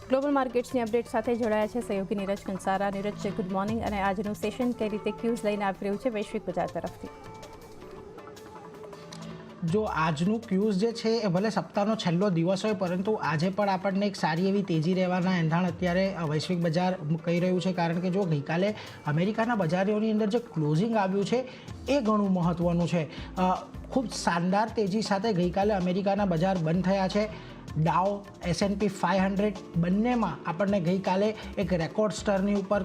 Global માર્કેટ્સની update સાથે જોડાયા છે સહયોગી નીરજ કંસારા। Neeraj, good morning. અને આજનું સેશન કઈ રીતે ક્યુઝ લઈને આવી રહ્યું છે વૈશ્વિક બજાર તરફથી? જો આજનું ક્યુઝ જે છે એ ભલે સપ્તાહનો છેલ્લો દિવસ હોય, પરંતુ આજે પણ આપણને એક સારી એવી તેજી રહેવાના એંધાણ અત્યારે વૈશ્વિક બજાર કહી રહ્યું છે। કારણ કે જો ગઈકાલે અમેરિકાના બજારોની અંદર જે ક્લોઝિંગ આવ્યું છે એ ઘણું મહત્ત્વનું છે। ખૂબ શાનદાર તેજી સાથે ગઈકાલે અમેરિકાના બજાર બંધ થયા છે। ડાઉ, S&P 500 બંનેમાં આપણને ગઈકાલે એક રેકોર્ડ સ્તરની ઉપર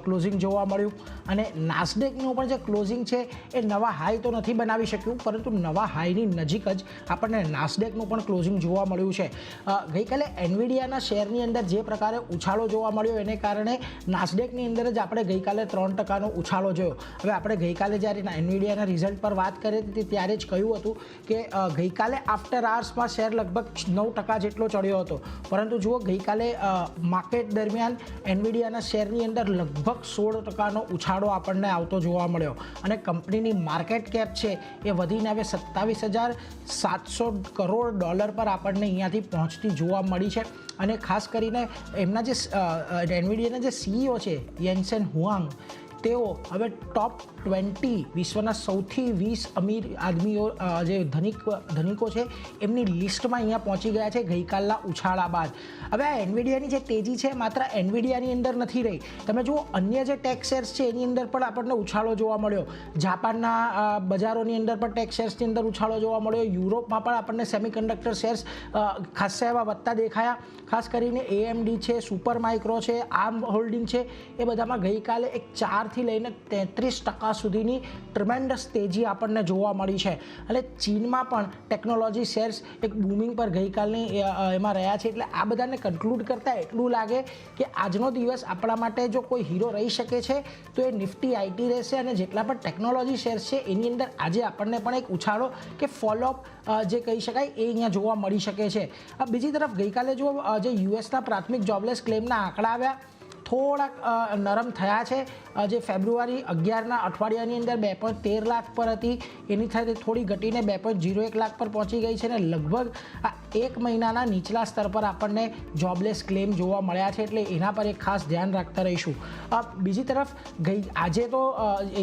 ક્લોઝિંગ જોવા મળ્યું અને નાસ્ડેકનું પણ જે ક્લોઝિંગ છે એ નવા હાઈ તો નથી બનાવી શક્યું, પરંતુ નવા હાઈની નજીક જ આપણને નાસ્ડેકનું પણ ક્લોઝિંગ જોવા મળ્યું છે। ગઈકાલે એનવીડિયાના શેરની અંદર જે પ્રકારે ઉછાળો જોવા મળ્યો એને કારણે નાસ્ડેકની અંદર જ આપણે ગઈકાલે 3% ઉછાળો જોયો। હવે આપણે ગઈકાલે જ્યારે એનવીડિયાના રિઝલ્ટ પર વાત કરી હતી ત્યારે જ કહ્યું હતું કે ગઈકાલે આફ્ટર આવર્સમાં શેર લગભગ 9% જેટલો ચડ્યો હતો, પરંતુ જુઓ ગઈકાલે માર્કેટ દરમિયાન એનવીડિયાના શેરની અંદર લગભગ 16%નો ઉછાળો આપણને આવતો જોવા મળ્યો અને કંપનીની માર્કેટ કેપ છે એ વધીને હવે $27,700 કરોડ પર આપણને અહીંયાથી પહોંચતી જોવા મળી છે। અને ખાસ કરીને એમના જે એનવીડિયાના જે CEO છે યેન્સેન હુઆંગ, તેઓ હવે ટોપ 20 વિશ્વના સૌથી 20 અમીર આદમીઓ જે ધનિકો છે એમની લિસ્ટમાં અહીંયા પહોંચી ગયા છે ગઈકાલના ઉછાળા બાદ। હવે આ એનવીડિયાની જે તેજી છે માત્ર એનવીડિયાની અંદર નથી રહી, તમે જુઓ અન્ય જે ટેક શેર્સ છે એની અંદર પણ આપણને ઉછાળો જોવા મળ્યો। જાપાનના બજારોની અંદર પણ ટેક શેર્સની અંદર ઉછાળો જોવા મળ્યો। યુરોપમાં પણ આપણને સેમિકન્ડક્ટર શેર્સ ખાસ્સા એવા વધતા દેખાયા। ખાસ કરીને AMD છે, સુપર માઇક્રો છે, આર્મ હોલ્ડિંગ છે, એ બધામાં ગઈકાલે એક 4 થી લઈને 33% સુધીની ટ્રમેન્ડસ તેજી આપણને જોવા મળી છે। અને ચીનમાં પણ ટેકનોલોજી શેર્સ એક બૂમિંગ પર ગઈકાલની એમાં રહ્યા છે। એટલે આ બધાને કન્ક્લુડ કરતાં એટલું લાગે કે આજનો દિવસ આપણા માટે જો કોઈ હીરો રહી શકે છે તો એ નિફ્ટી IT રહેશે। અને જેટલા પણ ટેકનોલોજી શેર્સ છે એની અંદર આજે આપણને પણ એક ઉછાળો કે ફોલોઅપ જે કહી શકાય એ અહીંયા જોવા મળી શકે છે। બીજી તરફ ગઈકાલે જો જે યુએસના પ્રાથમિક જોબલેસ ક્લેમના આંકડા આવ્યા, થોડાક નરમ થયા છે। જે ફેબ્રુઆરી 11ના અઠવાડિયાની અંદર 2.13 લાખ પર હતી, એની સાથે થોડી ઘટીને 2.01 લાખ પર પહોંચી ગઈ છે અને લગભગ આ એક મહિનાના નીચલા સ્તર પર આપણને જોબલેસ ક્લેમ જોવા મળ્યા છે। એટલે એના પર એક ખાસ ધ્યાન રાખતા રહીશું। બીજી તરફ આજે તો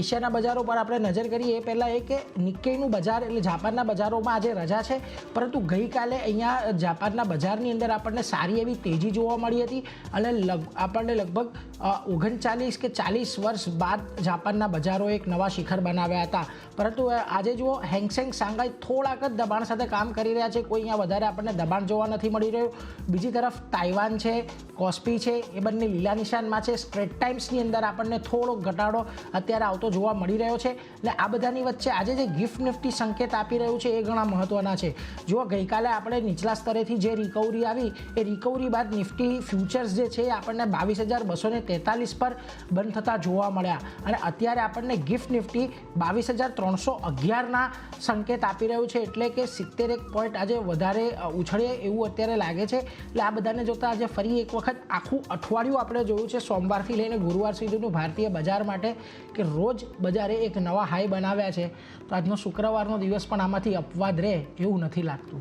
એશિયાના બજારો પર આપણે નજર કરીએ એ પહેલાં એ કે નિક્કેઈનું બજાર એટલે જાપાનના બજારોમાં આજે રજા છે, પરંતુ ગઈકાલે અહીંયા જાપાનના બજારની અંદર આપણને સારી એવી તેજી જોવા મળી હતી અને આપણને લગભગ 39 કે 40 વર્ષ બાદ જાપાનના બજારો એક નવા શિખર બનાવ્યા હતા। પરંતુ આજે જુઓ હેંગસેંગ શાંઘાઈ થોડાક જ દબાણ સાથે કામ કરી રહ્યા છે, કોઈ અહીંયા વધારે આપણને દબાણ જોવા નથી મળી રહ્યું। બીજી તરફ તાઇવાન છે, કોસ્પી છે, એ બંને લીલા નિશાનમાં છે। સ્ટ્રેટ ટાઈમ્સની અંદર આપણને થોડો ઘટાડો અત્યારે આવતો જોવા મળી રહ્યો છે। એટલે આ બધાની વચ્ચે આજે જે ગિફ્ટ નિફ્ટી સંકેત આપી રહ્યું છે એ ઘણા મહત્ત્વના છે। જુઓ ગઈકાલે આપણે નીચલા સ્તરેથી જે રિકવરી આવી એ રિકવરી બાદ નિફ્ટી ફ્યુચર્સ જે છે આપણને 22,243 પર બંધ થતા જોવા મળ્યા અને અત્યારે આપણને ગિફ્ટ નિફ્ટી 22,311ના સંકેત આપી રહ્યું છે। એટલે કે 71 પોઈન્ટ આજે વધારે ઉછળે એવું અત્યારે લાગે છે। એટલે આ બધાને જોતાં આજે ફરી એક વખત આખું અઠવાડિયું આપણે જોયું છે સોમવારથી લઈને ગુરુવાર સુધીનું ભારતીય બજાર માટે કે રોજ બજારે એક નવા હાઈ બનાવ્યા છે। તો આજનો શુક્રવારનો દિવસ પણ આમાંથી અપવાદ રહે એવું નથી લાગતું।